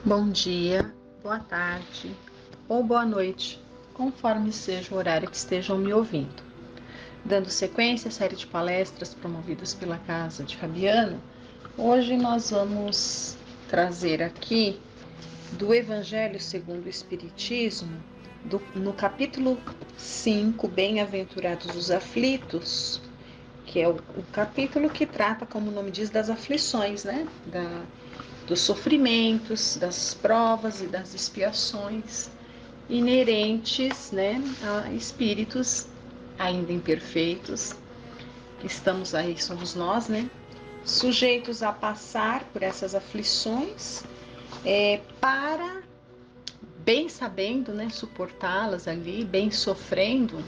Bom dia, boa tarde ou boa noite, conforme seja o horário que estejam me ouvindo. Dando sequência à série de palestras promovidas pela Casa de Fabiano, hoje nós vamos trazer aqui do Evangelho segundo o Espiritismo, no capítulo 5, Bem-aventurados os aflitos, que é o capítulo que trata, como o nome diz, das aflições, né? Dos sofrimentos, das provas e das expiações inerentes, né, a espíritos ainda imperfeitos, que estamos aí, somos nós, né, sujeitos a passar por essas aflições, para, bem sabendo, né, suportá-las ali, bem sofrendo,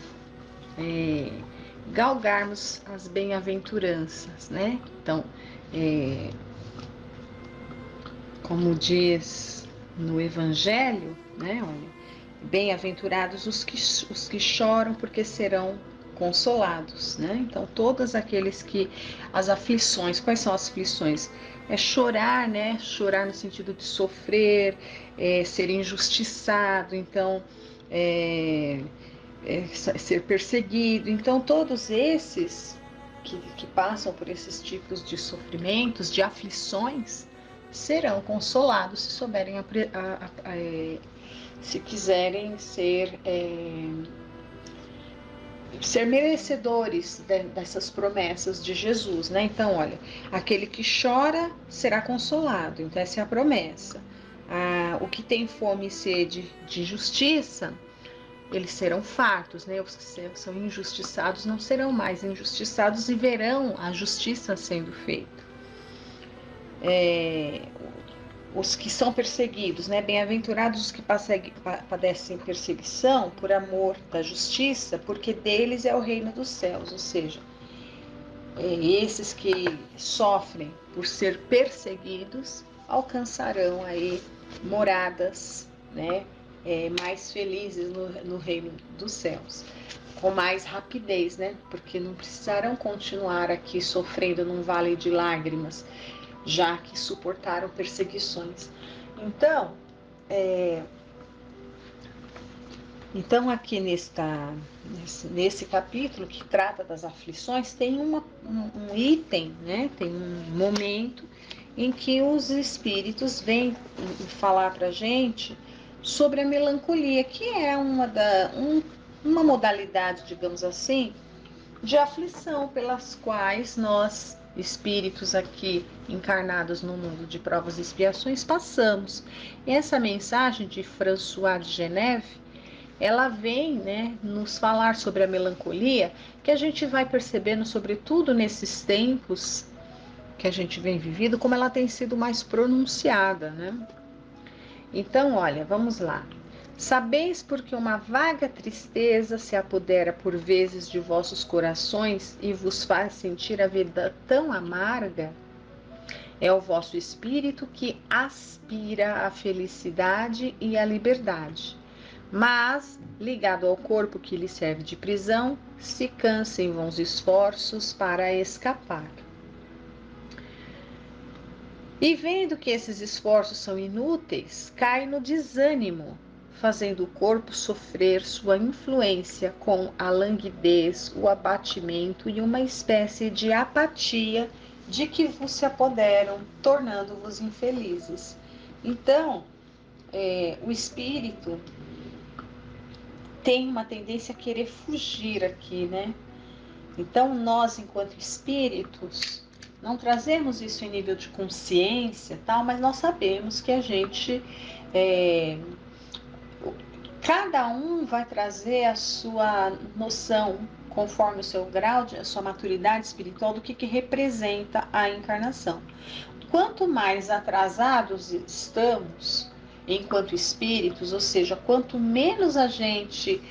galgarmos as bem-aventuranças, né? Então, como diz no Evangelho, né? Olha, bem-aventurados os que choram, porque serão consolados, né? Então, todos aqueles que as aflições, quais são as aflições? É chorar, né? Chorar no sentido de sofrer, ser injustiçado, então, ser perseguido. Então, todos esses que passam por esses tipos de sofrimentos, de aflições, serão consolados se souberem se quiserem ser merecedores dessas promessas de Jesus, né? Então, olha, aquele que chora será consolado. Então, essa é a promessa. O que tem fome e sede de justiça, eles serão fartos, né? Os que são injustiçados não serão mais injustiçados e verão a justiça sendo feita. Os que são perseguidos, né? Bem-aventurados os que padecem perseguição por amor da justiça, porque deles é o reino dos céus. Ou seja, esses que sofrem por ser perseguidos alcançarão aí moradas, né? Mais felizes no reino dos céus, com mais rapidez, né? Porque não precisarão continuar aqui sofrendo num vale de lágrimas, já que suportaram perseguições. Então aqui nesse capítulo que trata das aflições, tem um item, né? Tem um momento em que os espíritos vêm falar para a gente sobre a melancolia, que é uma modalidade, digamos assim, de aflição pelas quais nós, espíritos aqui encarnados no mundo de provas e expiações, passamos. E essa mensagem de François de Geneve, ela vem, né, nos falar sobre a melancolia, que a gente vai percebendo, sobretudo nesses tempos que a gente vem vivido, como ela tem sido mais pronunciada, né? Então, olha, vamos lá. Sabeis porque uma vaga tristeza se apodera por vezes de vossos corações e vos faz sentir a vida tão amarga? É o vosso espírito que aspira à felicidade e à liberdade, mas, ligado ao corpo que lhe serve de prisão, se cansa em vãos esforços para escapar. E vendo que esses esforços são inúteis, cai no desânimo, fazendo o corpo sofrer sua influência com a languidez, o abatimento e uma espécie de apatia de que vos se apoderam, tornando-vos infelizes. Então, o espírito tem uma tendência a querer fugir aqui, né? Então, nós, enquanto espíritos, não trazemos isso em nível de consciência, tal, mas nós sabemos que a gente, cada um vai trazer a sua noção, conforme o seu grau, a sua maturidade espiritual, do que representa a encarnação. Quanto mais atrasados estamos, enquanto espíritos, ou seja, quanto menos a gente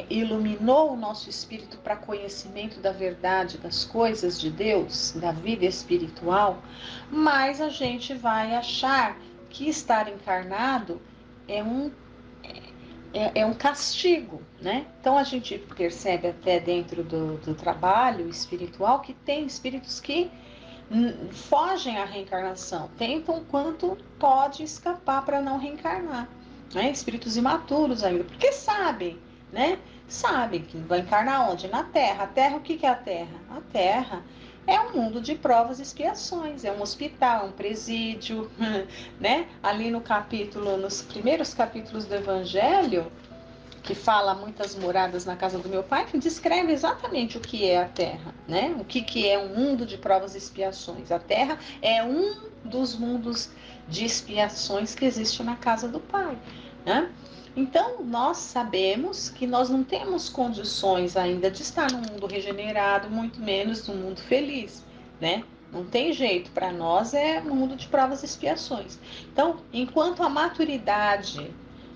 iluminou o nosso espírito para conhecimento da verdade das coisas de Deus, da vida espiritual, mais a gente vai achar que estar encarnado é um castigo, né? Então a gente percebe até dentro do trabalho espiritual que tem espíritos que fogem à reencarnação, tentam quanto pode escapar para não reencarnar, né? Espíritos imaturos ainda, porque sabem, né? Sabem que vai encarnar onde? Na Terra. A Terra, o que é a Terra? A Terra é um mundo de provas e expiações, é um hospital, é um presídio, né? Ali no capítulo, nos primeiros capítulos do Evangelho, que fala muitas moradas na casa do meu pai, que descreve exatamente o que é a Terra, né? O que é um mundo de provas e expiações. A Terra é um dos mundos de expiações que existe na casa do Pai, né? Então, nós sabemos que nós não temos condições ainda de estar num mundo regenerado, muito menos num mundo feliz, né? Não tem jeito, para nós é um mundo de provas e expiações. Então, enquanto a maturidade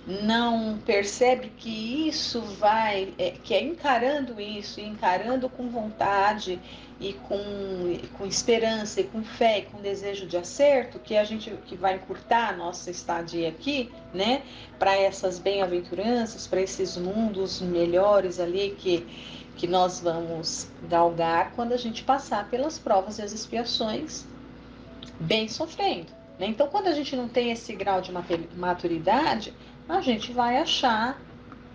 não percebe que isso vai, que é encarando isso, encarando com vontade e com esperança e com fé e com desejo de acerto, que a gente que vai encurtar a nossa estadia aqui, né, para essas bem-aventuranças, para esses mundos melhores ali que nós vamos galgar quando a gente passar pelas provas e as expiações bem sofrendo, né? Então, quando a gente não tem esse grau de maturidade, a gente vai achar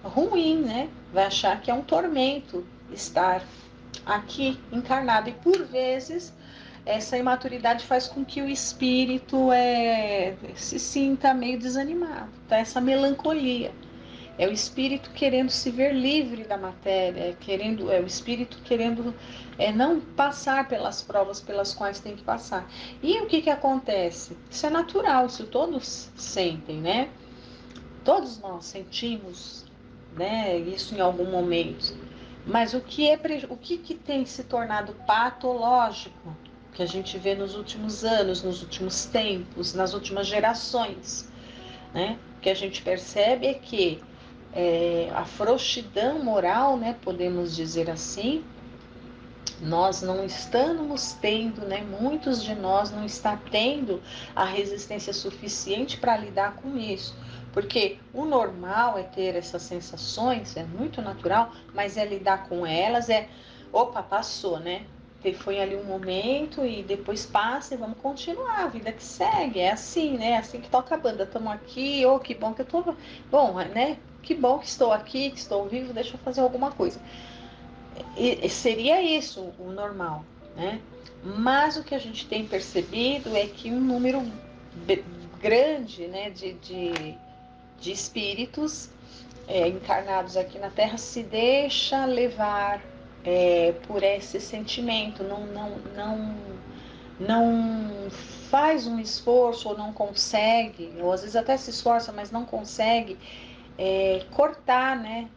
ruim, né? Vai achar que é um tormento estar aqui encarnado. E por vezes essa imaturidade faz com que o espírito se sinta meio desanimado, tá? Essa melancolia. É o espírito querendo se ver livre da matéria, é o espírito querendo não passar pelas provas pelas quais tem que passar. E o que acontece? Isso é natural, isso todos sentem, né? Todos nós sentimos, né, isso em algum momento. Mas o que tem se tornado patológico, que a gente vê nos últimos anos, nos últimos tempos, nas últimas gerações, né? O que a gente percebe é que a frouxidão moral, né, podemos dizer assim, nós não estamos tendo, né, muitos de nós não está tendo a resistência suficiente para lidar com isso, porque o normal é ter essas sensações, é muito natural, mas é lidar com elas, opa, passou, né? Foi ali um momento e depois passa e vamos continuar, a vida que segue, é assim, né? É assim que toca a banda, estamos aqui, oh, que bom que eu tô, bom, né? Que bom que estou aqui, que estou vivo, deixa eu fazer alguma coisa. E seria isso o normal, né? Mas o que a gente tem percebido é que um número grande, né, de espíritos encarnados aqui na Terra se deixa levar por esse sentimento, não faz um esforço ou não consegue, ou às vezes até se esforça, mas não consegue cortar, né?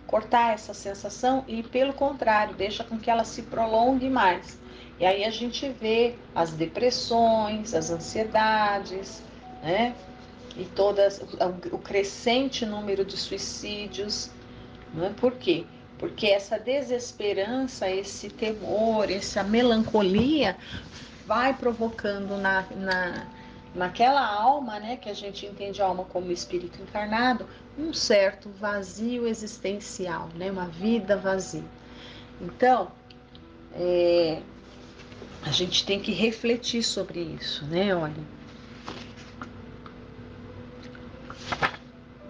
Cortar essa sensação e, pelo contrário, deixa com que ela se prolongue mais. E aí a gente vê as depressões, as ansiedades, né? E o crescente número de suicídios. Né? Por quê? Porque essa desesperança, esse temor, essa melancolia vai provocando naquela alma, né, que a gente entende a alma como espírito encarnado, um certo vazio existencial, né, uma vida vazia. Então, a gente tem que refletir sobre isso, né, olha.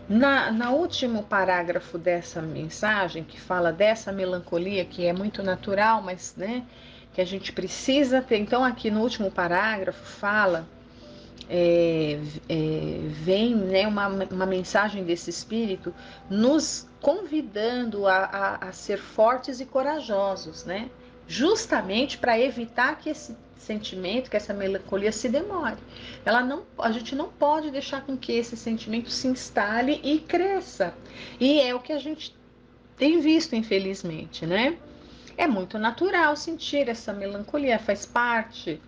No último parágrafo dessa mensagem, que fala dessa melancolia, que é muito natural, mas, né, que a gente precisa ter. Então, aqui no último parágrafo fala, vem, né, uma mensagem desse espírito nos convidando a ser fortes e corajosos, né? Justamente para evitar que esse sentimento, que essa melancolia se demore. A gente não pode deixar com que esse sentimento se instale e cresça. E é o que a gente tem visto, infelizmente, né? É muito natural sentir essa melancolia, faz parte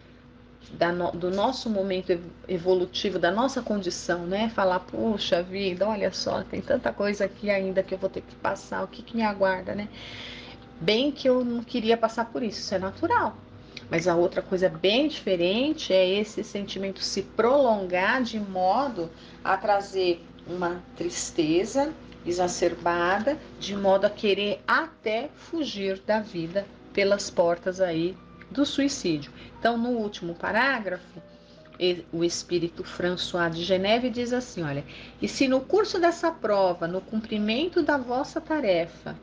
do nosso momento evolutivo, da nossa condição, né? Falar, puxa vida, olha só, tem tanta coisa aqui ainda que eu vou ter que passar, o que me aguarda, né? Bem que eu não queria passar por isso é natural. Mas a outra coisa bem diferente é esse sentimento se prolongar de modo a trazer uma tristeza exacerbada, de modo a querer até fugir da vida pelas portas aí do suicídio. Então, no último parágrafo, o espírito François de Geneve diz assim, olha, e se no curso dessa prova, no cumprimento da vossa tarefa,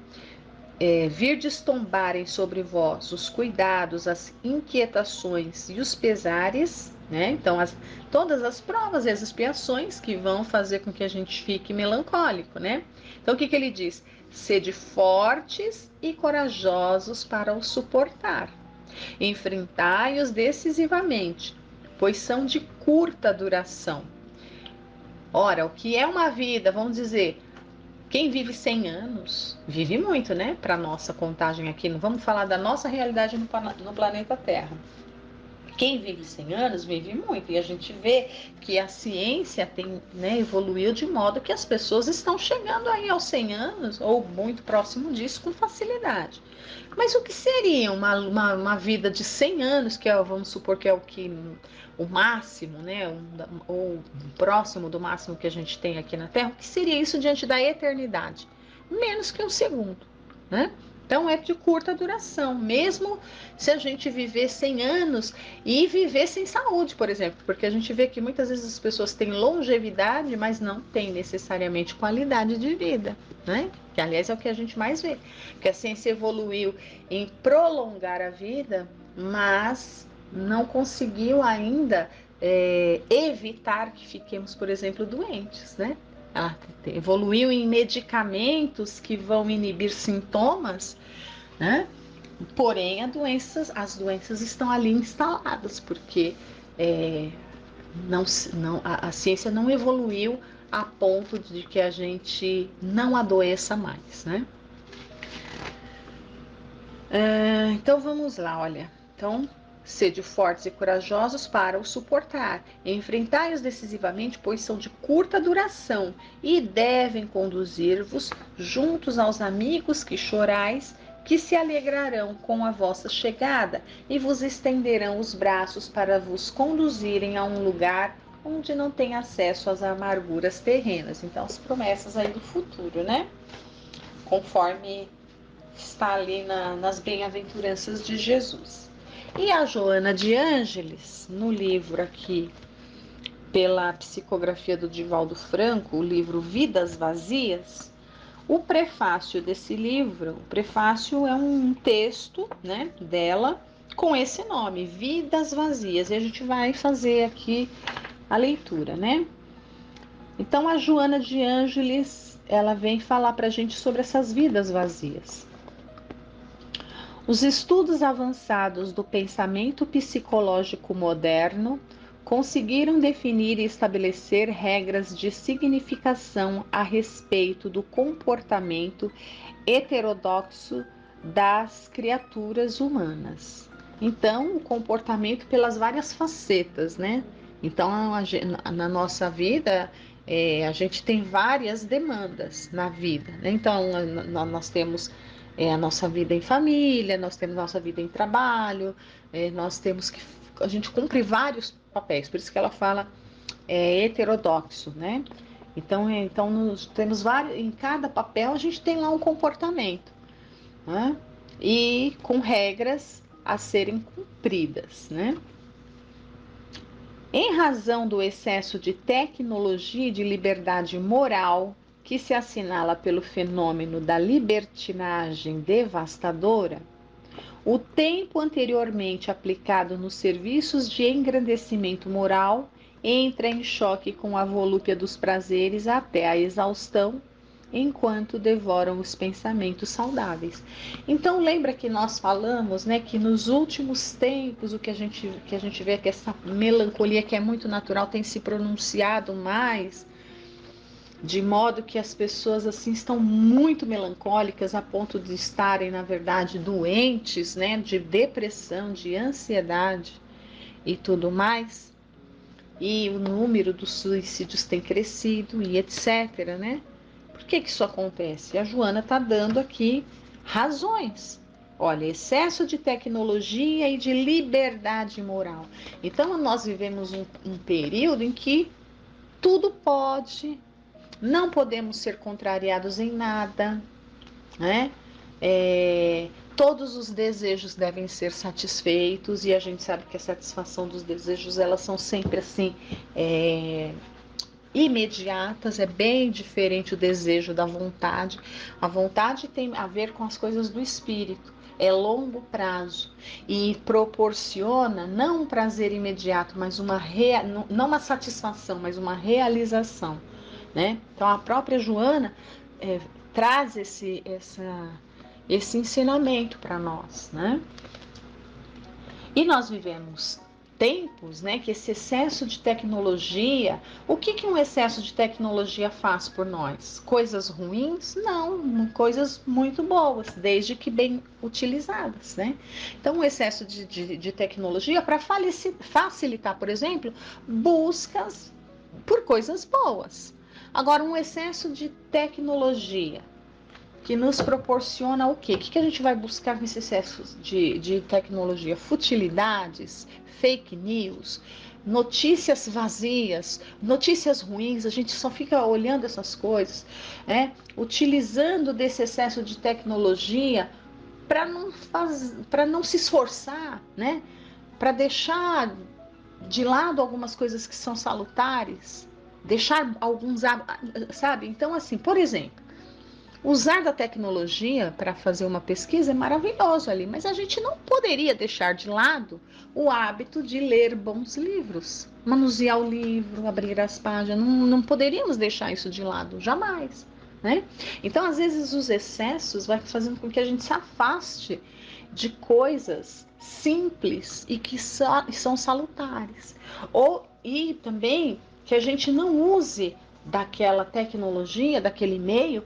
virdes tombarem sobre vós os cuidados, as inquietações e os pesares, né? Então, todas as provas e as expiações que vão fazer com que a gente fique melancólico, né? Então, o que ele diz? Sede fortes e corajosos para o suportar. Enfrentai-os decisivamente, pois são de curta duração. Ora, o que é uma vida? Vamos dizer, quem vive 100 anos, vive muito, né? Para nossa contagem aqui, não vamos falar da nossa realidade no planeta Terra. Quem vive 100 anos, vive muito. E a gente vê que a ciência tem, né, evoluiu de modo que as pessoas estão chegando aí aos 100 anos, ou muito próximo disso, com facilidade. Mas o que seria uma vida de 100 anos, que vamos supor que é o máximo, né, ou próximo do máximo que a gente tem aqui na Terra, o que seria isso diante da eternidade? Menos que um segundo, né? Então é de curta duração, mesmo se a gente viver 100 anos e viver sem saúde, por exemplo, porque a gente vê que muitas vezes as pessoas têm longevidade, mas não têm necessariamente qualidade de vida, né? Que aliás é o que a gente mais vê, que a ciência evoluiu em prolongar a vida, mas não conseguiu ainda evitar que fiquemos, por exemplo, doentes, né? Ela evoluiu em medicamentos que vão inibir sintomas, né? Porém, as doenças estão ali instaladas, porque a ciência não evoluiu a ponto de que a gente não adoeça mais, né? Então vamos lá, olha. Então, sede fortes e corajosos para o suportar. Enfrentai-os decisivamente, pois são de curta duração e devem conduzir-vos juntos aos amigos que chorais, que se alegrarão com a vossa chegada e vos estenderão os braços para vos conduzirem a um lugar onde não tem acesso às amarguras terrenas. Então, as promessas aí do futuro, né? Conforme está ali nas bem-aventuranças de Jesus. E a Joana de Ângeles, no livro aqui, pela psicografia do Divaldo Franco, o livro Vidas Vazias, o prefácio desse livro, o prefácio é um texto, né, dela com esse nome, Vidas Vazias, e a gente vai fazer aqui a leitura, né? Então a Joana de Ângeles, ela vem falar pra gente sobre essas vidas vazias. Os estudos avançados do pensamento psicológico moderno conseguiram definir e estabelecer regras de significação a respeito do comportamento heterodoxo das criaturas humanas. Então, o comportamento pelas várias facetas, né? Então, na nossa vida, a gente tem várias demandas na vida, né? Então, nós temos a nossa vida em família, nós temos a nossa vida em trabalho, nós temos que... A gente cumpre vários papéis, por isso que ela fala heterodoxo, né? Então temos vários... Em cada papel a gente tem lá um comportamento, né? E com regras a serem cumpridas, né? Em razão do excesso de tecnologia e de liberdade moral que se assinala pelo fenômeno da libertinagem devastadora, o tempo anteriormente aplicado nos serviços de engrandecimento moral entra em choque com a volúpia dos prazeres até a exaustão, enquanto devoram os pensamentos saudáveis. Então lembra que nós falamos, né, que nos últimos tempos o que a gente vê é que essa melancolia que é muito natural tem se pronunciado mais, de modo que as pessoas assim estão muito melancólicas a ponto de estarem, na verdade, doentes, né, de depressão, de ansiedade e tudo mais. E o número dos suicídios tem crescido e etc, né? Por que isso acontece? A Joana está dando aqui razões. Olha, excesso de tecnologia e de liberdade moral. Então, nós vivemos um período em que tudo pode, não podemos ser contrariados em nada, né? todos os desejos devem ser satisfeitos, e a gente sabe que a satisfação dos desejos, elas são sempre assim, imediatas, é bem diferente o desejo da vontade. A vontade tem a ver com as coisas do espírito, é longo prazo e proporciona não um prazer imediato, mas não uma satisfação, mas uma realização, né? Então a própria Joana traz esse ensinamento para nós, né? E nós vivemos tempos, né, que esse excesso de tecnologia, o que um excesso de tecnologia faz por nós? Coisas ruins? Não, coisas muito boas, desde que bem utilizadas, né? Então, o excesso de tecnologia para facilitar, por exemplo, buscas por coisas boas. Agora, um excesso de tecnologia que nos proporciona o quê? O que a gente vai buscar com esse excesso de tecnologia? Futilidades, fake news, notícias vazias, notícias ruins. A gente só fica olhando essas coisas, né? Utilizando desse excesso de tecnologia para não se esforçar, né? Para deixar de lado algumas coisas que são salutares, deixar alguns, sabe? Então, assim, por exemplo, usar da tecnologia para fazer uma pesquisa é maravilhoso ali, mas a gente não poderia deixar de lado o hábito de ler bons livros, manusear o livro, abrir as páginas, não poderíamos deixar isso de lado, jamais, né? Então, às vezes, os excessos vai fazendo com que a gente se afaste de coisas simples e que são salutares, e também que a gente não use daquela tecnologia, daquele meio,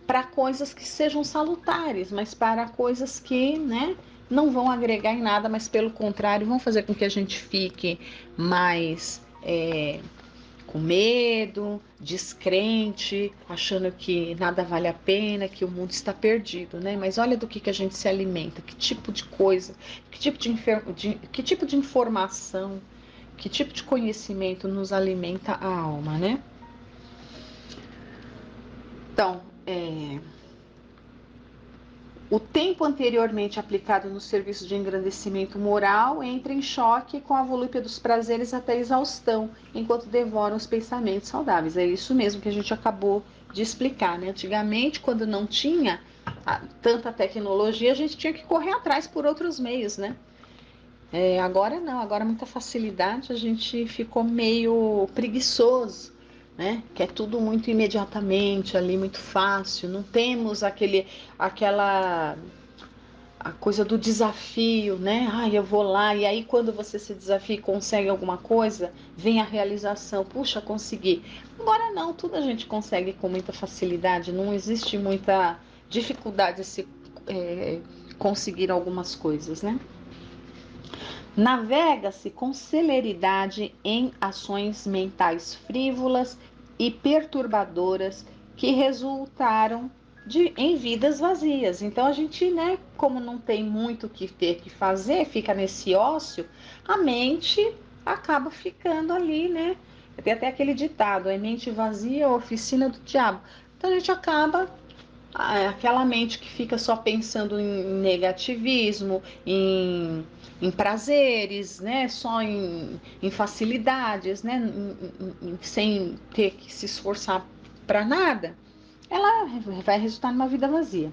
para coisas que sejam salutares, mas para coisas que, né, não vão agregar em nada, mas pelo contrário, vão fazer com que a gente fique mais com medo, descrente, achando que nada vale a pena, que o mundo está perdido, né? Mas olha do que a gente se alimenta, que tipo de coisa, que tipo de informação, que tipo de conhecimento nos alimenta a alma, né? Então, o tempo anteriormente aplicado no serviço de engrandecimento moral entra em choque com a volúpia dos prazeres até a exaustão, enquanto devoram os pensamentos saudáveis. É isso mesmo que a gente acabou de explicar, né? Antigamente, quando não tinha tanta tecnologia, a gente tinha que correr atrás por outros meios, né? Agora não, agora muita facilidade, a gente ficou meio preguiçoso, né? Que é tudo muito imediatamente ali, muito fácil. Não temos aquela a coisa do desafio, né? Eu vou lá, e aí quando você se desafia e consegue alguma coisa, vem a realização, puxa, consegui. Agora não, tudo a gente consegue com muita facilidade, não existe muita dificuldade de se conseguir algumas coisas, né? Navega-se com celeridade em ações mentais frívolas e perturbadoras que resultaram em vidas vazias. Então a gente, né, como não tem muito o que ter que fazer, fica nesse ócio, a mente acaba ficando ali, né? Tem até aquele ditado, é mente vazia, oficina do diabo. Então a gente acaba aquela mente que fica só pensando em negativismo, em prazeres, né? Só em facilidades, né? Sem ter que se esforçar para nada, ela vai resultar numa vida vazia.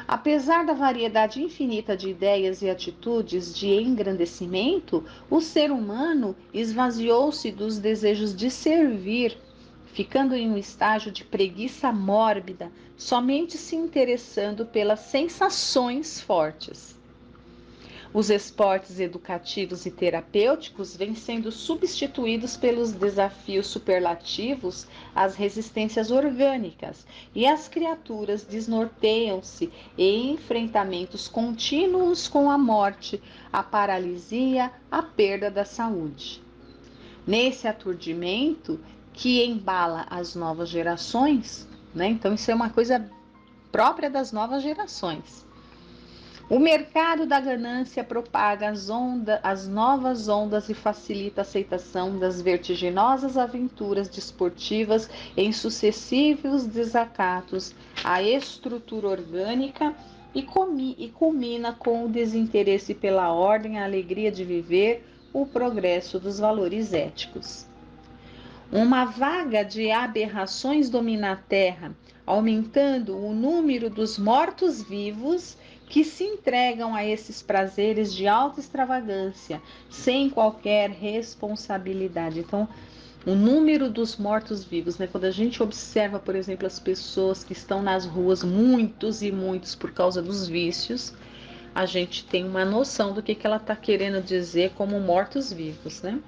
Apesar da variedade infinita de ideias e atitudes de engrandecimento, o ser humano esvaziou-se dos desejos de servir, ficando em um estágio de preguiça mórbida, somente se interessando pelas sensações fortes. Os esportes educativos e terapêuticos vêm sendo substituídos pelos desafios superlativos às resistências orgânicas, e as criaturas desnorteiam-se em enfrentamentos contínuos com a morte, a paralisia, a perda da saúde. Nesse aturdimento que embala as novas gerações, né? Então isso é uma coisa própria das novas gerações. O mercado da ganância propaga as novas ondas e facilita a aceitação das vertiginosas aventuras desportivas em sucessivos desacatos à estrutura orgânica e culmina com o desinteresse pela ordem, a alegria de viver, o progresso dos valores éticos. Uma vaga de aberrações domina a Terra, aumentando o número dos mortos-vivos que se entregam a esses prazeres de alta extravagância, sem qualquer responsabilidade. Então, o número dos mortos-vivos, né? Quando a gente observa, por exemplo, as pessoas que estão nas ruas, muitos e muitos por causa dos vícios, a gente tem uma noção do que ela está querendo dizer como mortos-vivos, né?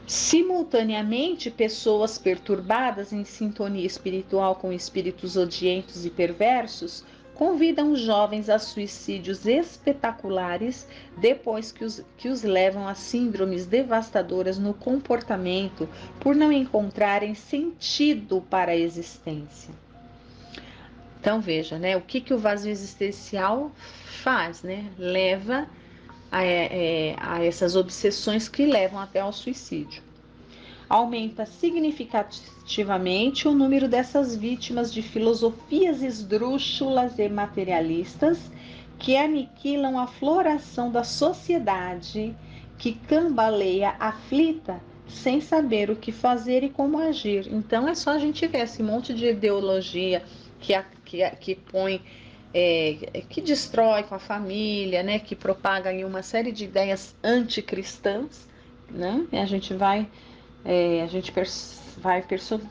Simultaneamente, pessoas perturbadas em sintonia espiritual com espíritos odientos e perversos convidam os jovens a suicídios espetaculares depois que os levam a síndromes devastadoras no comportamento por não encontrarem sentido para a existência. Então veja, né, o que o vazio existencial faz, né? Leva a essas obsessões que levam até ao suicídio. Aumenta significativamente o número dessas vítimas de filosofias esdrúxulas e materialistas que aniquilam a floração da sociedade, que cambaleia aflita sem saber o que fazer e como agir. Então é só a gente ver esse monte de ideologia que põe que destrói com a família, né, que propaga ali uma série de ideias anticristãs, né? E a gente vai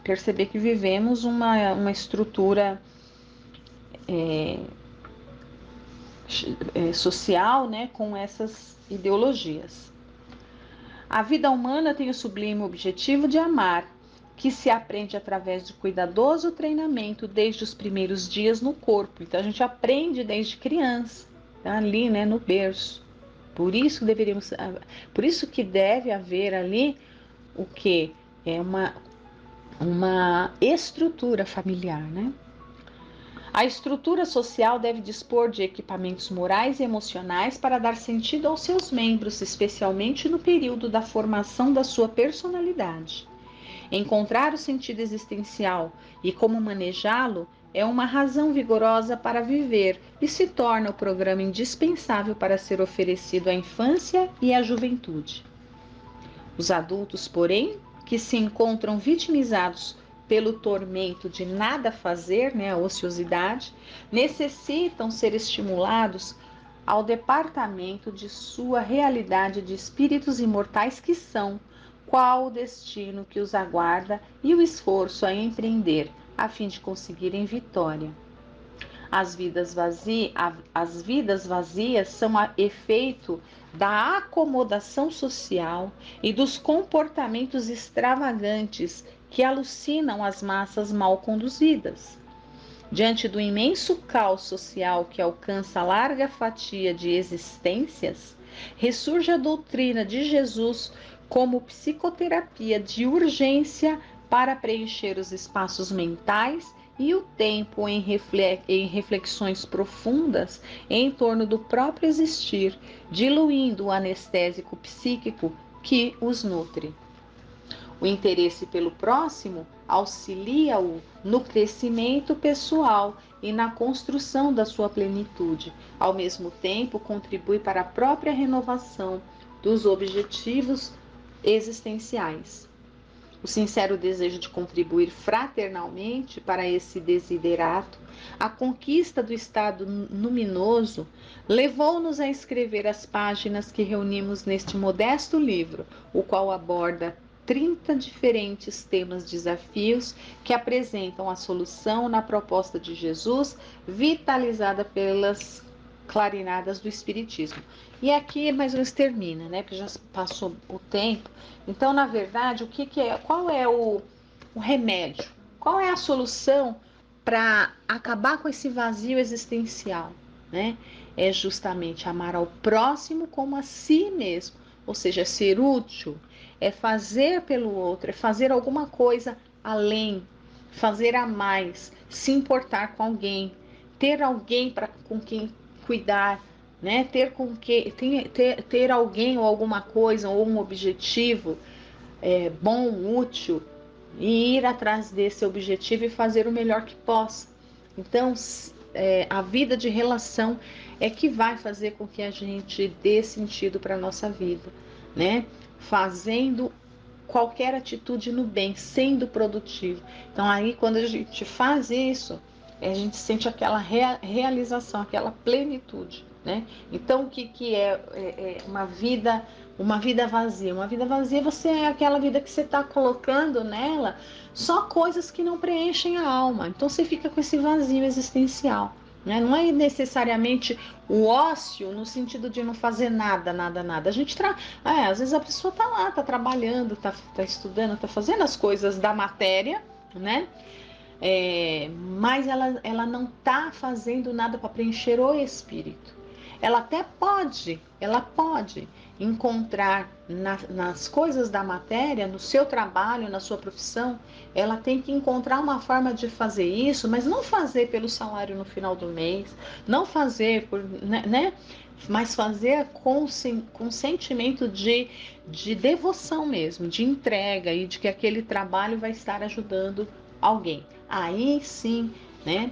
perceber que vivemos uma estrutura social, né, com essas ideologias. A vida humana tem o sublime objetivo de amar, que se aprende através de cuidadoso treinamento desde os primeiros dias no corpo. Então a gente aprende desde criança, ali, né, no berço. Por isso que deve haver ali o que é uma estrutura familiar, né? A estrutura social deve dispor de equipamentos morais e emocionais para dar sentido aos seus membros, especialmente no período da formação da sua personalidade. Encontrar o sentido existencial e como manejá-lo é uma razão vigorosa para viver e se torna o programa indispensável para ser oferecido à infância e à juventude. Os adultos, porém, que se encontram vitimizados pelo tormento de nada fazer, né, a ociosidade, necessitam ser estimulados ao departamento de sua realidade de espíritos imortais que são, qual o destino que os aguarda e o esforço a empreender, a fim de conseguirem vitória. As vidas vazias são efeito da acomodação social e dos comportamentos extravagantes que alucinam as massas mal conduzidas. Diante do imenso caos social que alcança larga fatia de existências, ressurge a doutrina de Jesus como psicoterapia de urgência para preencher os espaços mentais e o tempo em reflexões profundas em torno do próprio existir, diluindo o anestésico psíquico que os nutre. O interesse pelo próximo auxilia-o no crescimento pessoal e na construção da sua plenitude. Ao mesmo tempo, contribui para a própria renovação dos objetivos existenciais. O sincero desejo de contribuir fraternalmente para esse desiderato, a conquista do estado luminoso, levou-nos a escrever as páginas que reunimos neste modesto livro, o qual aborda 30 diferentes temas desafios que apresentam a solução na proposta de Jesus, vitalizada pelas clarinadas do Espiritismo. E aqui mais ou menos termina, né? Porque já passou o tempo. Então, na verdade, qual é o remédio? Qual é a solução para acabar com esse vazio existencial, né? É justamente amar ao próximo como a si mesmo, ou seja, ser útil, é fazer pelo outro, é fazer alguma coisa além, fazer a mais, se importar com alguém, ter alguém com quem cuidar, né? Ter alguém ou alguma coisa ou um objetivo bom, útil, e ir atrás desse objetivo e fazer o melhor que possa. Então, a vida de relação é que vai fazer com que a gente dê sentido para a nossa vida, né? Fazendo qualquer atitude no bem, sendo produtivo. Então aí quando a gente faz isso, a gente sente aquela realização, aquela plenitude, né? Então o que é uma vida vazia? Uma vida vazia você é aquela vida que você está colocando nela só coisas que não preenchem a alma. Então você fica com esse vazio existencial. Né? Não é necessariamente o ócio no sentido de não fazer nada, nada, nada. A gente às vezes a pessoa está lá, está trabalhando, está estudando, está fazendo as coisas da matéria, né? Mas ela não está fazendo nada para preencher o espírito. Ela até pode, encontrar nas coisas da matéria, no seu trabalho, na sua profissão, ela tem que encontrar uma forma de fazer isso, mas não fazer pelo salário no final do mês, não fazer por, né? Mas fazer com sentimento de devoção mesmo, de entrega e de que aquele trabalho vai estar ajudando alguém. Aí sim, né?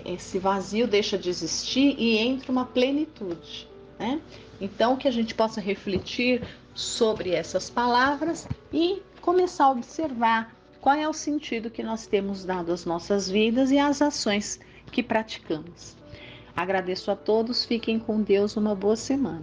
Esse vazio deixa de existir e entra uma plenitude, né? Então que a gente possa refletir sobre essas palavras e começar a observar qual é o sentido que nós temos dado às nossas vidas e às ações que praticamos. Agradeço a todos, fiquem com Deus, uma boa semana.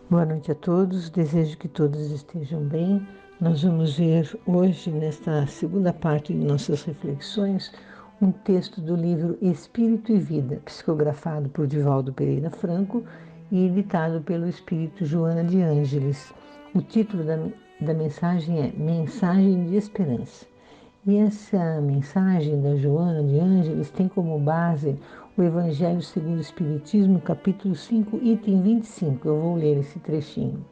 Boa noite a todos, desejo que todos estejam bem. Nós vamos ver hoje, nesta segunda parte de nossas reflexões, um texto do livro Espírito e Vida, psicografado por Divaldo Pereira Franco e editado pelo Espírito Joana de Ângeles. O título da mensagem é Mensagem de Esperança. E essa mensagem da Joana de Ângeles tem como base o Evangelho segundo o Espiritismo, capítulo 5, item 25. Eu vou ler esse trechinho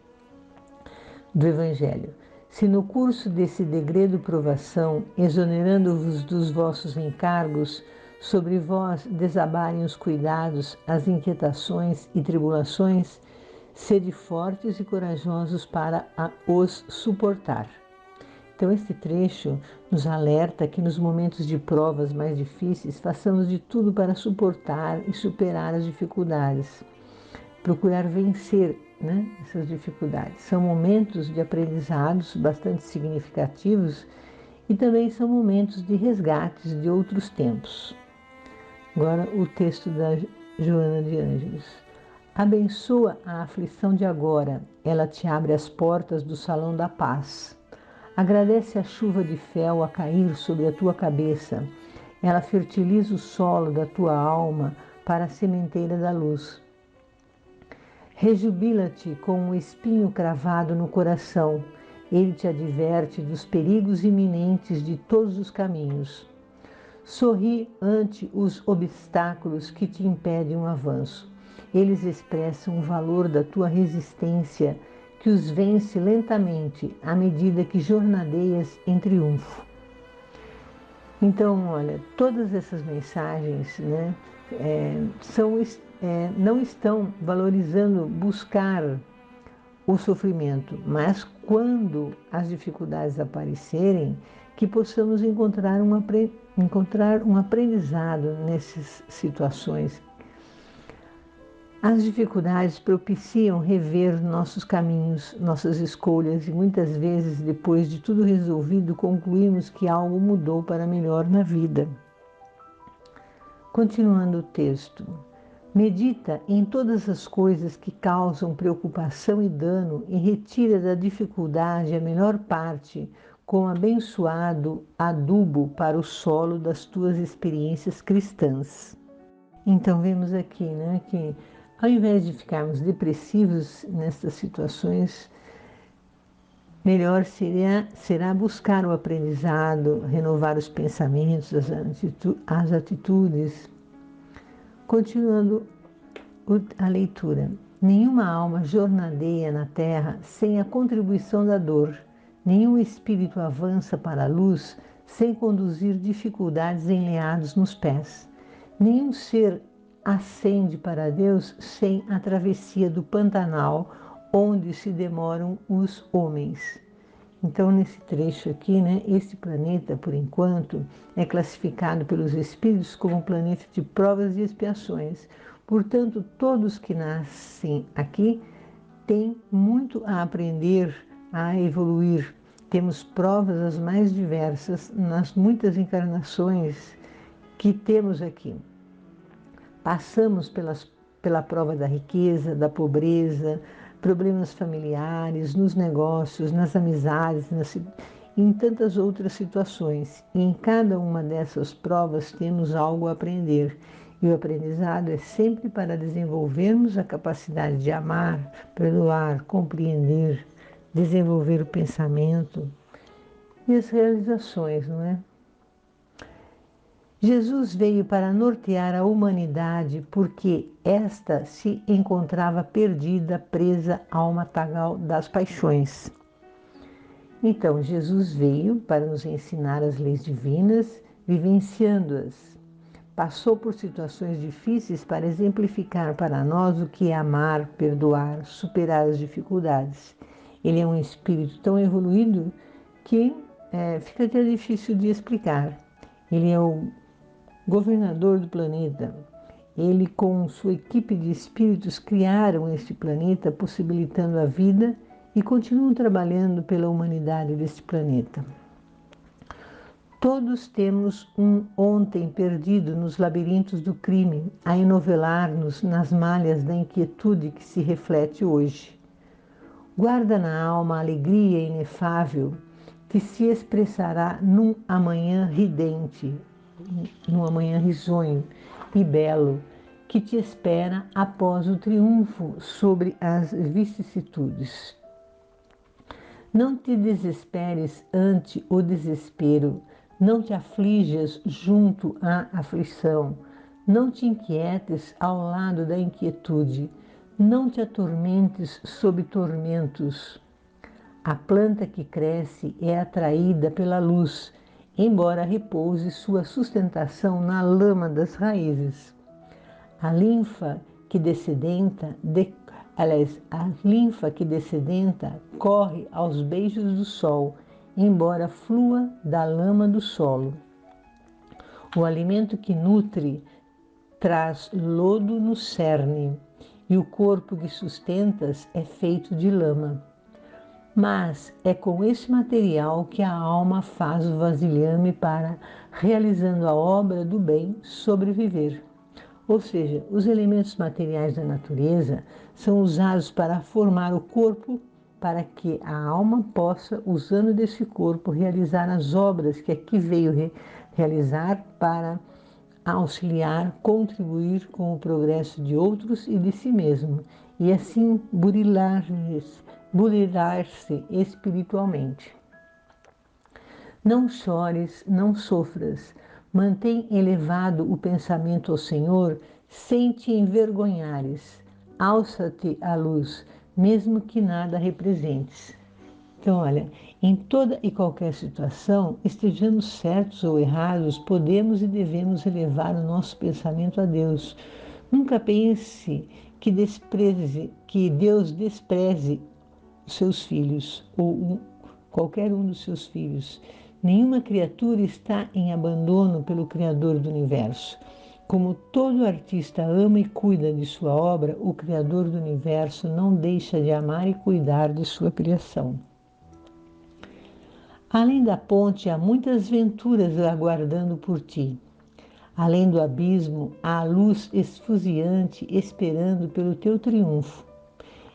do Evangelho. Se no curso desse degredo provação, exonerando-vos dos vossos encargos, sobre vós desabarem os cuidados, as inquietações e tribulações, sede fortes e corajosos para os suportar. Então, este trecho nos alerta que nos momentos de provas mais difíceis façamos de tudo para suportar e superar as dificuldades, procurar vencer, né, essas dificuldades. São momentos de aprendizados bastante significativos e também são momentos de resgates de outros tempos. Agora, o texto da Joana de Ângeles. Abençoa a aflição de agora, ela te abre as portas do salão da paz. Agradece a chuva de fel a cair sobre a tua cabeça. Ela fertiliza o solo da tua alma para a sementeira da luz. Rejubila-te com um espinho cravado no coração. Ele te adverte dos perigos iminentes de todos os caminhos. Sorri ante os obstáculos que te impedem um avanço. Eles expressam o valor da tua resistência, que os vence lentamente à medida que jornadeias em triunfo. Então, olha, todas essas mensagens, né, não estão valorizando buscar o sofrimento, mas quando as dificuldades aparecerem, que possamos encontrar um aprendizado nessas situações. As dificuldades propiciam rever nossos caminhos, nossas escolhas e muitas vezes, depois de tudo resolvido, concluímos que algo mudou para melhor na vida. Continuando o texto. Medita em todas as coisas que causam preocupação e dano e retira da dificuldade a melhor parte como abençoado adubo para o solo das tuas experiências cristãs. Então vemos aqui, né, que ao invés de ficarmos depressivos nessas situações, melhor será buscar o aprendizado, renovar os pensamentos, as atitudes. Continuando a leitura. Nenhuma alma jornadeia na terra sem a contribuição da dor. Nenhum espírito avança para a luz sem conduzir dificuldades enleados nos pés. Nenhum ser ascende para Deus sem a travessia do Pantanal, onde se demoram os homens. Então, nesse trecho aqui, esse planeta, por enquanto, é classificado pelos espíritos como um planeta de provas e expiações. Portanto, todos que nascem aqui têm muito a aprender, a evoluir. Temos provas as mais diversas nas muitas encarnações que temos aqui. Passamos pela prova da riqueza, da pobreza, problemas familiares, nos negócios, nas amizades, em tantas outras situações. E em cada uma dessas provas temos algo a aprender. E o aprendizado é sempre para desenvolvermos a capacidade de amar, perdoar, compreender, desenvolver o pensamento e as realizações, não é? Jesus veio para nortear a humanidade porque esta se encontrava perdida, presa ao matagal das paixões. Então, Jesus veio para nos ensinar as leis divinas, vivenciando-as. Passou por situações difíceis para exemplificar para nós o que é amar, perdoar, superar as dificuldades. Ele é um espírito tão evoluído que fica até difícil de explicar. Ele é o governador do planeta. Ele, com sua equipe de espíritos, criaram este planeta, possibilitando a vida e continuam trabalhando pela humanidade deste planeta. Todos temos um ontem perdido nos labirintos do crime, a enovelar-nos nas malhas da inquietude que se reflete hoje. Guarda na alma a alegria inefável que se expressará num amanhã ridente, num amanhã risonho e belo, que te espera após o triunfo sobre as vicissitudes. Não te desesperes ante o desespero, não te aflijas junto à aflição, não te inquietes ao lado da inquietude, não te atormentes sob tormentos. A planta que cresce é atraída pela luz, embora repouse sua sustentação na lama das raízes. A linfa que dessedenta corre aos beijos do sol, embora flua da lama do solo. O alimento que nutre traz lodo no cerne, e o corpo que sustentas é feito de lama. Mas é com esse material que a alma faz o vasilhame para, realizando a obra do bem, sobreviver. Ou seja, os elementos materiais da natureza são usados para formar o corpo, para que a alma possa, usando desse corpo, realizar as obras que aqui veio realizar para auxiliar, contribuir com o progresso de outros e de si mesmo, e assim burilar-se espiritualmente. Não chores, não sofras, mantém elevado o pensamento ao Senhor sem te envergonhares, alça-te à luz, mesmo que nada representes. Então, olha, em toda e qualquer situação, estejamos certos ou errados, podemos e devemos elevar o nosso pensamento a Deus. Nunca pense que Deus despreze os seus filhos ou qualquer um dos seus filhos. Nenhuma criatura está em abandono pelo Criador do Universo. Como todo artista ama e cuida de sua obra, o Criador do Universo não deixa de amar e cuidar de sua criação. Além da ponte, há muitas venturas aguardando por ti. Além do abismo, há a luz esfuziante esperando pelo teu triunfo.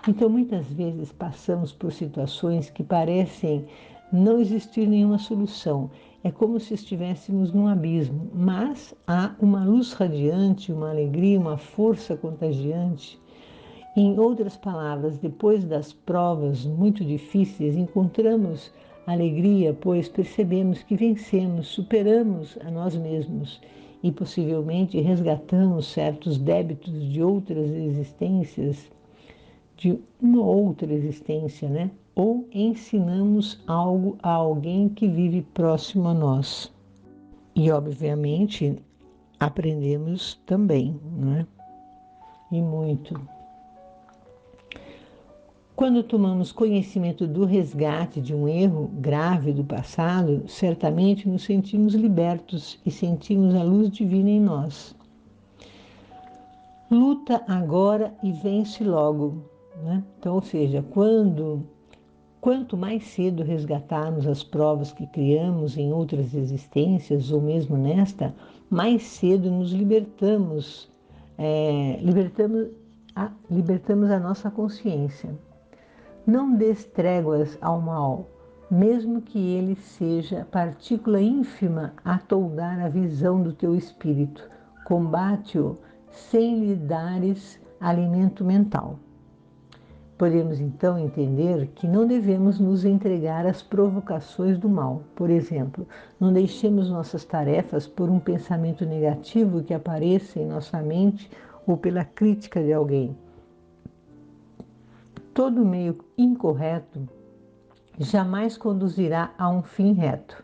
Então, muitas vezes passamos por situações que parecem não existir nenhuma solução. É como se estivéssemos num abismo, mas há uma luz radiante, uma alegria, uma força contagiante. Em outras palavras, depois das provas muito difíceis, encontramos alegria, pois percebemos que vencemos, superamos a nós mesmos e possivelmente resgatamos certos débitos de outras existências, de uma outra existência, Ou ensinamos algo a alguém que vive próximo a nós. E, obviamente, aprendemos também, e muito. Quando tomamos conhecimento do resgate de um erro grave do passado, certamente nos sentimos libertos e sentimos a luz divina em nós. Luta agora e vence logo, né? Então, ou seja, quanto mais cedo resgatarmos as provas que criamos em outras existências ou mesmo nesta, mais cedo nos libertamos a nossa consciência. Não dês tréguas ao mal, mesmo que ele seja partícula ínfima a toldar a visão do teu espírito. Combate-o sem lhe dares alimento mental. Podemos então entender que não devemos nos entregar às provocações do mal. Por exemplo, não deixemos nossas tarefas por um pensamento negativo que apareça em nossa mente ou pela crítica de alguém. Todo meio incorreto jamais conduzirá a um fim reto.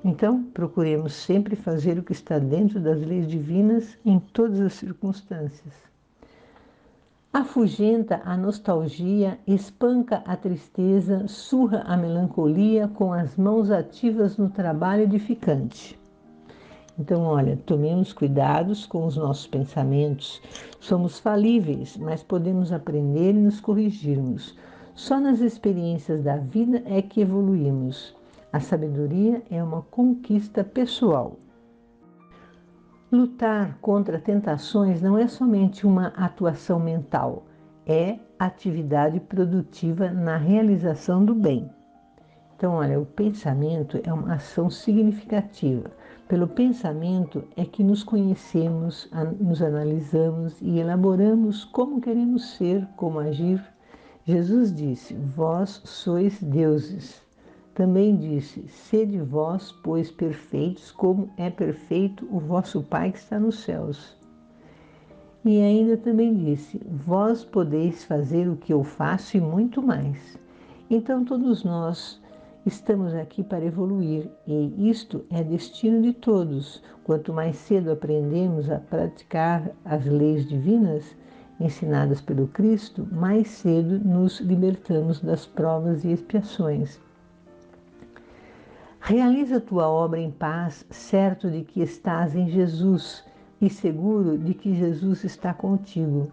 Então, procuremos sempre fazer o que está dentro das leis divinas em todas as circunstâncias. Afugenta a nostalgia, espanca a tristeza, surra a melancolia com as mãos ativas no trabalho edificante. Então, olha, tomemos cuidados com os nossos pensamentos. Somos falíveis, mas podemos aprender e nos corrigirmos. Só nas experiências da vida é que evoluímos. A sabedoria é uma conquista pessoal. Lutar contra tentações não é somente uma atuação mental, é atividade produtiva na realização do bem. Então, olha, o pensamento é uma ação significativa. Pelo pensamento é que nos conhecemos, nos analisamos e elaboramos como queremos ser, como agir. Jesus disse: vós sois deuses. Também disse: sede vós, pois, perfeitos, como é perfeito o vosso Pai que está nos céus. E ainda também disse: vós podeis fazer o que eu faço e muito mais. Então todos nós estamos aqui para evoluir e isto é destino de todos. Quanto mais cedo aprendemos a praticar as leis divinas ensinadas pelo Cristo, mais cedo nos libertamos das provas e expiações. Realiza tua obra em paz, certo de que estás em Jesus e seguro de que Jesus está contigo.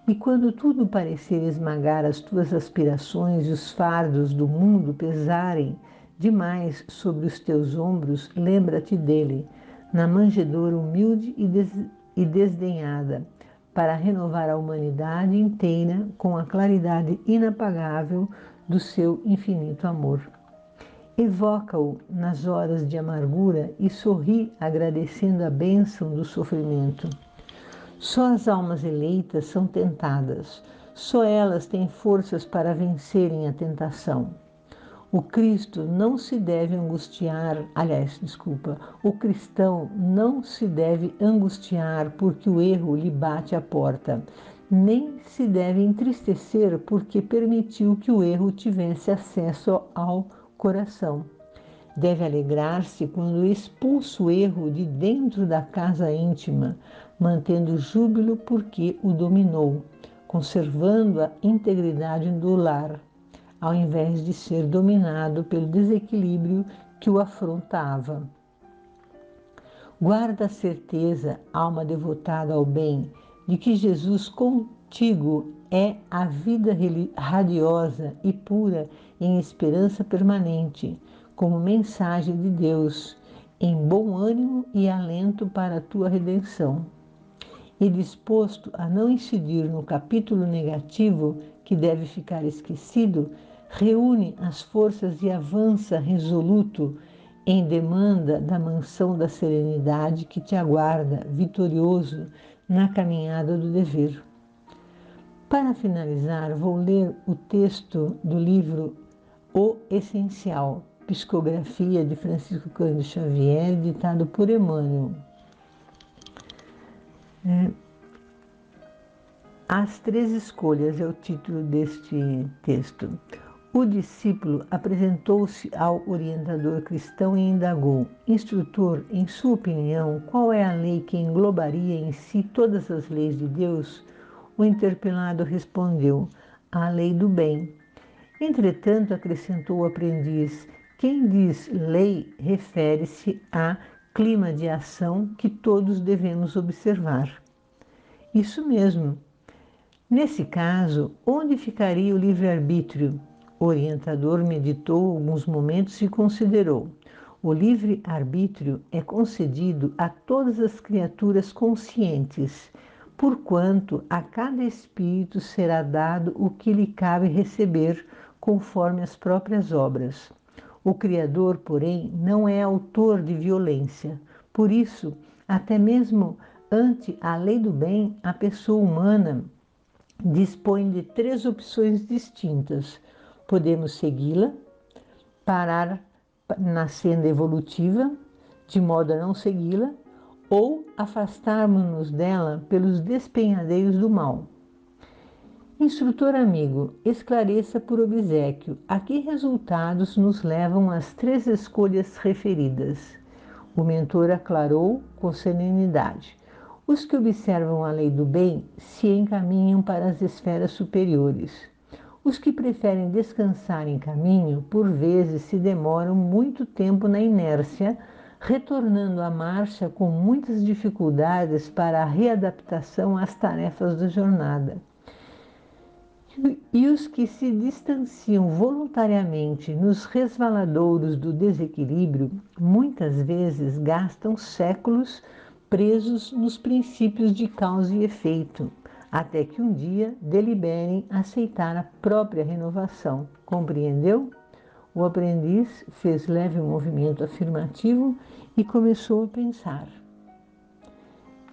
E quando tudo parecer esmagar as tuas aspirações e os fardos do mundo pesarem demais sobre os teus ombros, lembra-te dele, na manjedoura humilde e desdenhada, para renovar a humanidade inteira com a claridade inapagável do seu infinito amor. Evoca-o nas horas de amargura e sorri agradecendo a bênção do sofrimento. Só as almas eleitas são tentadas, só elas têm forças para vencerem a tentação. O cristão não se deve angustiar porque o erro lhe bate à porta, nem se deve entristecer porque permitiu que o erro tivesse acesso ao coração. Deve alegrar-se quando expulsa o erro de dentro da casa íntima, mantendo júbilo porque o dominou, conservando a integridade do lar, ao invés de ser dominado pelo desequilíbrio que o afrontava. Guarda a certeza, alma devotada ao bem, de que Jesus contigo é a vida radiosa e pura em esperança permanente, como mensagem de Deus, em bom ânimo e alento para a tua redenção. E disposto a não incidir no capítulo negativo que deve ficar esquecido, reúne as forças e avança resoluto em demanda da mansão da serenidade que te aguarda vitorioso na caminhada do dever. Para finalizar, vou ler o texto do livro O Essencial, Psicografia de Francisco Cândido Xavier, ditado por Emmanuel. As três escolhas é o título deste texto. O discípulo apresentou-se ao orientador cristão e indagou: instrutor, em sua opinião, qual é a lei que englobaria em si todas as leis de Deus? O interpelado respondeu: a lei do bem. Entretanto, acrescentou o aprendiz, quem diz lei refere-se a clima de ação que todos devemos observar. Isso mesmo. Nesse caso, onde ficaria o livre-arbítrio? O orientador meditou alguns momentos e considerou: o livre-arbítrio é concedido a todas as criaturas conscientes, porquanto a cada espírito será dado o que lhe cabe receber, conforme as próprias obras. O Criador, porém, não é autor de violência. Por isso, até mesmo ante a lei do bem, a pessoa humana dispõe de 3 opções distintas. Podemos segui-la, parar na senda evolutiva, de modo a não segui-la, ou afastarmos-nos dela pelos despenhadeiros do mal. Instrutor amigo, esclareça por obséquio a que resultados nos levam as 3 escolhas referidas. O mentor aclarou com serenidade. Os que observam a lei do bem se encaminham para as esferas superiores. Os que preferem descansar em caminho, por vezes se demoram muito tempo na inércia, retornando à marcha com muitas dificuldades para a readaptação às tarefas da jornada. E os que se distanciam voluntariamente nos resvaladouros do desequilíbrio, muitas vezes gastam séculos presos nos princípios de causa e efeito, até que um dia deliberem aceitar a própria renovação. Compreendeu? O aprendiz fez leve movimento afirmativo e começou a pensar.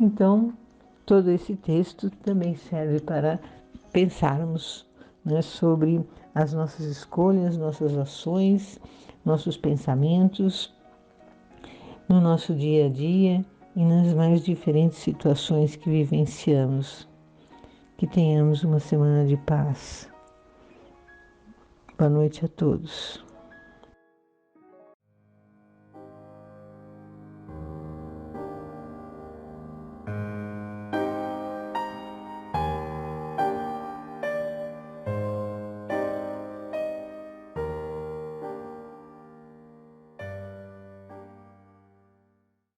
Então, todo esse texto também serve para pensarmos, né, sobre as nossas escolhas, nossas ações, nossos pensamentos, no nosso dia a dia e nas mais diferentes situações que vivenciamos. Que tenhamos uma semana de paz. Boa noite a todos.